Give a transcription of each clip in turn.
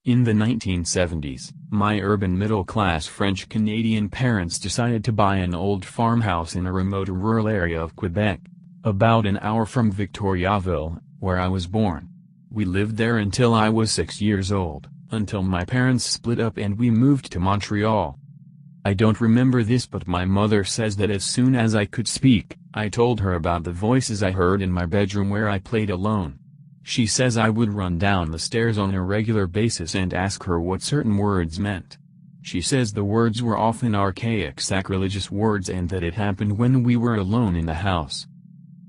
In the 1970s, my urban middle-class French-Canadian parents decided to buy an old farmhouse in a remote rural area of Quebec, about an hour from Victoriaville, where I was born. We lived there until I was 6 years old, until my parents split up and we moved to Montreal. I don't remember this, but my mother says that as soon as I could speak, I told her about the voices I heard in my bedroom where I played alone. She says I would run down the stairs on a regular basis and ask her what certain words meant. She says the words were often archaic sacrilegious words and that it happened when we were alone in the house.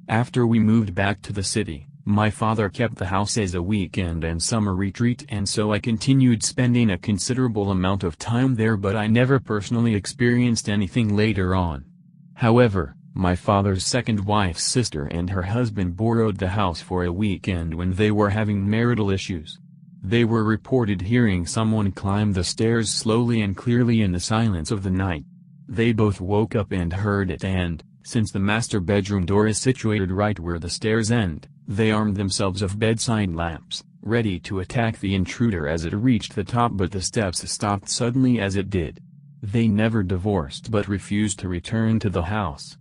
After we moved back to the city, my father kept the house as a weekend and summer retreat, and so I continued spending a considerable amount of time there, but I never personally experienced anything later on. However, my father's second wife's sister and her husband borrowed the house for a weekend when they were having marital issues. They were reported hearing someone climb the stairs slowly and clearly in the silence of the night. They both woke up and heard it, and, since the master bedroom door is situated right where the stairs end, they armed themselves of bedside lamps, ready to attack the intruder as it reached the top, but the steps stopped suddenly as it did. They never divorced but refused to return to the house.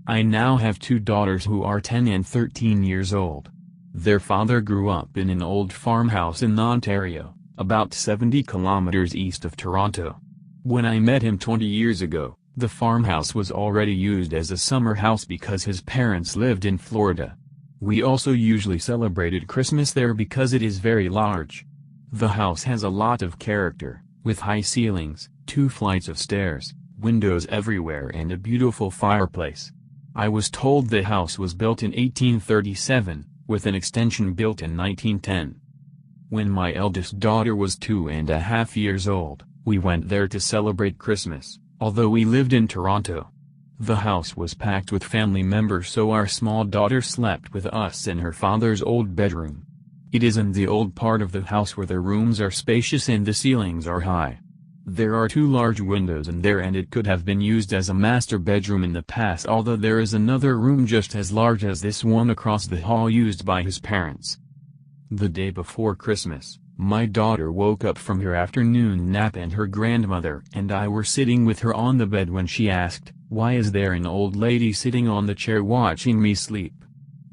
I now have two daughters who are 10 and 13 years old. Their father grew up in an old farmhouse in Ontario, about 70 kilometers east of Toronto. When I met him 20 years ago, the farmhouse was already used as a summer house because his parents lived in Florida. We also usually celebrated Christmas there because it is very large. The house has a lot of character, with high ceilings, 2 flights of stairs, windows everywhere and a beautiful fireplace. I was told the house was built in 1837, with an extension built in 1910. When my eldest daughter was 2.5 years old, we went there to celebrate Christmas, although we lived in Toronto. The house was packed with family members, so our small daughter slept with us in her father's old bedroom. It is in the old part of the house where the rooms are spacious and the ceilings are high. There are 2 large windows in there, and it could have been used as a master bedroom in the past, although there is another room just as large as this one across the hall used by his parents. The day before Christmas, my daughter woke up from her afternoon nap and her grandmother and I were sitting with her on the bed when she asked, "Why is there an old lady sitting on the chair watching me sleep?"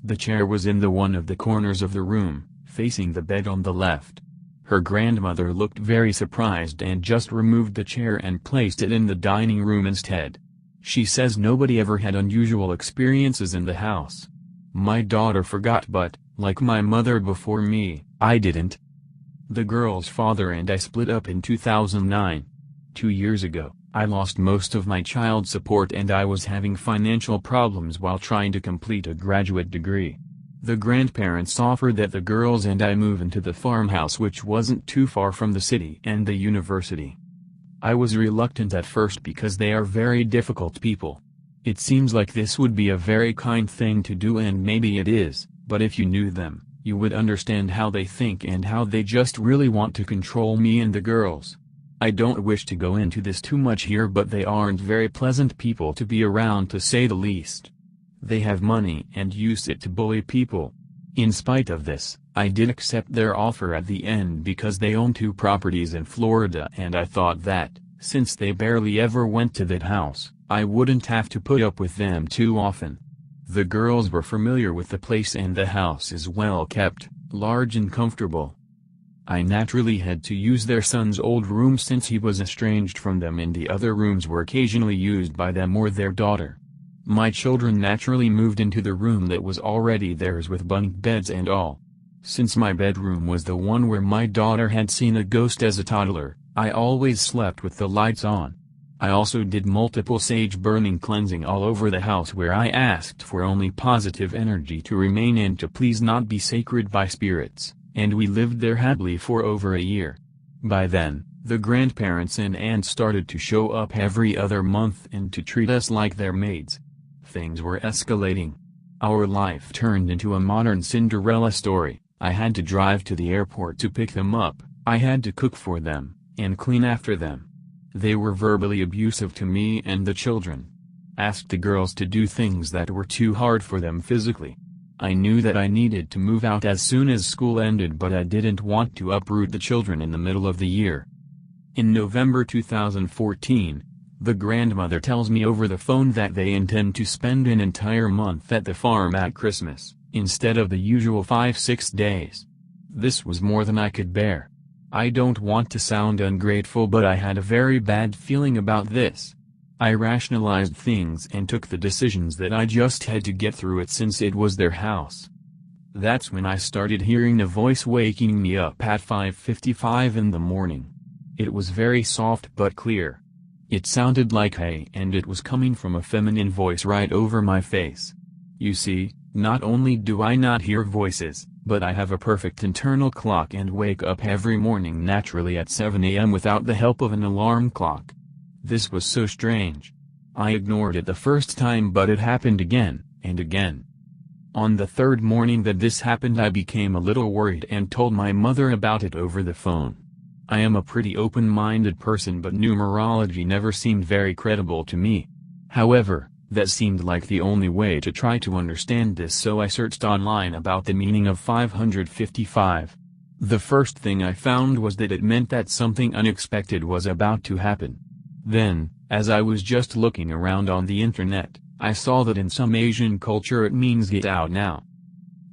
The chair was in the one of the corners of the room, facing the bed on the left. Her grandmother looked very surprised and just removed the chair and placed it in the dining room instead. She says nobody ever had unusual experiences in the house. My daughter forgot, but, like my mother before me, I didn't. The girl's father and I split up in 2009. 2 years ago, I lost most of my child support and I was having financial problems while trying to complete a graduate degree. The grandparents offered that the girls and I move into the farmhouse, which wasn't too far from the city and the university. I was reluctant at first because they are very difficult people. It seems like this would be a very kind thing to do, and maybe it is, but if you knew them, you would understand how they think and how they just really want to control me and the girls. I don't wish to go into this too much here, but they aren't very pleasant people to be around, to say the least. They have money and use it to bully people. In spite of this, I did accept their offer at the end because they own 2 properties in Florida, and I thought that, since they barely ever went to that house, I wouldn't have to put up with them too often. The girls were familiar with the place and the house is well kept, large and comfortable. I naturally had to use their son's old room since he was estranged from them, and the other rooms were occasionally used by them or their daughter. My children naturally moved into the room that was already theirs with bunk beds and all. Since my bedroom was the one where my daughter had seen a ghost as a toddler, I always slept with the lights on. I also did multiple sage burning cleansing all over the house, where I asked for only positive energy to remain and to please not be sacred by spirits, and we lived there happily for over a year. By then, the grandparents and aunts started to show up every other month and to treat us like their maids. Things were escalating. Our life turned into a modern Cinderella story. I had to drive to the airport to pick them up, I had to cook for them, and clean after them. They were verbally abusive to me and the children. Asked the girls to do things that were too hard for them physically. I knew that I needed to move out as soon as school ended, but I didn't want to uproot the children in the middle of the year. In November 2014, the grandmother tells me over the phone that they intend to spend an entire month at the farm at Christmas, instead of the usual 5-6 days. This was more than I could bear. I don't want to sound ungrateful, but I had a very bad feeling about this. I rationalized things and took the decisions that I just had to get through it since it was their house. That's when I started hearing a voice waking me up at 5:55 in the morning. It was very soft but clear. It sounded like hey, and it was coming from a feminine voice right over my face. You see, not only do I not hear voices, but I have a perfect internal clock and wake up every morning naturally at 7 a.m. without the help of an alarm clock. This was so strange. I ignored it the first time, but it happened again, and again. On the third morning that this happened, I became a little worried and told my mother about it over the phone. I am a pretty open-minded person, but numerology never seemed very credible to me. However, that seemed like the only way to try to understand this, so I searched online about the meaning of 555. The first thing I found was that it meant that something unexpected was about to happen. Then, as I was just looking around on the internet, I saw that in some Asian culture it means get out now.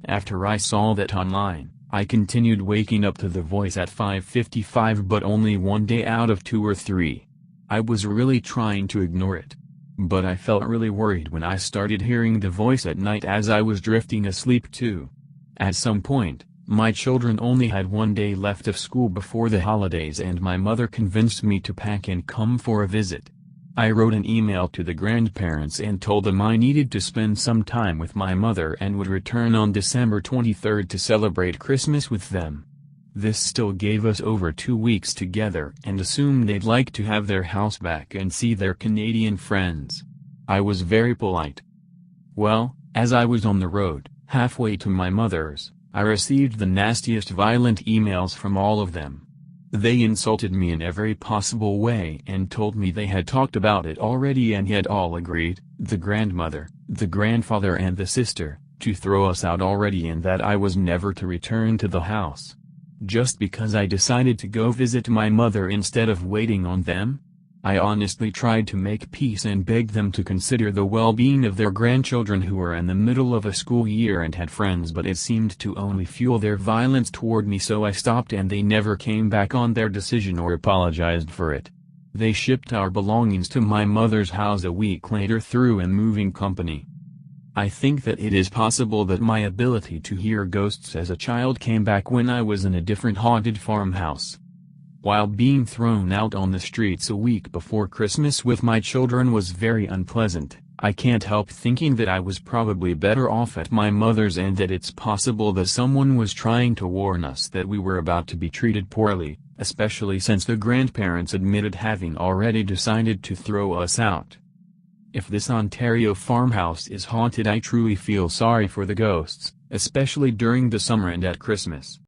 After I saw that online, I continued waking up to the voice at 5:55, but only one day out of 2 or 3. I was really trying to ignore it. But I felt really worried when I started hearing the voice at night as I was drifting asleep too. At some point, my children only had 1 day left of school before the holidays, and my mother convinced me to pack and come for a visit. I wrote an email to the grandparents and told them I needed to spend some time with my mother and would return on December 23rd to celebrate Christmas with them. This still gave us over 2 weeks together, and assumed they'd like to have their house back and see their Canadian friends. I was very polite. Well, as I was on the road, halfway to my mother's, I received the nastiest violent emails from all of them. They insulted me in every possible way and told me they had talked about it already and had all agreed, the grandmother, the grandfather and the sister, to throw us out already, and that I was never to return to the house. Just because I decided to go visit my mother instead of waiting on them? I honestly tried to make peace and begged them to consider the well-being of their grandchildren who were in the middle of a school year and had friends, but it seemed to only fuel their violence toward me, so I stopped and they never came back on their decision or apologized for it. They shipped our belongings to my mother's house a week later through a moving company. I think that it is possible that my ability to hear ghosts as a child came back when I was in a different haunted farmhouse. While being thrown out on the streets a week before Christmas with my children was very unpleasant, I can't help thinking that I was probably better off at my mother's, and that it's possible that someone was trying to warn us that we were about to be treated poorly, especially since the grandparents admitted having already decided to throw us out. If this Ontario farmhouse is haunted, I truly feel sorry for the ghosts, especially during the summer and at Christmas.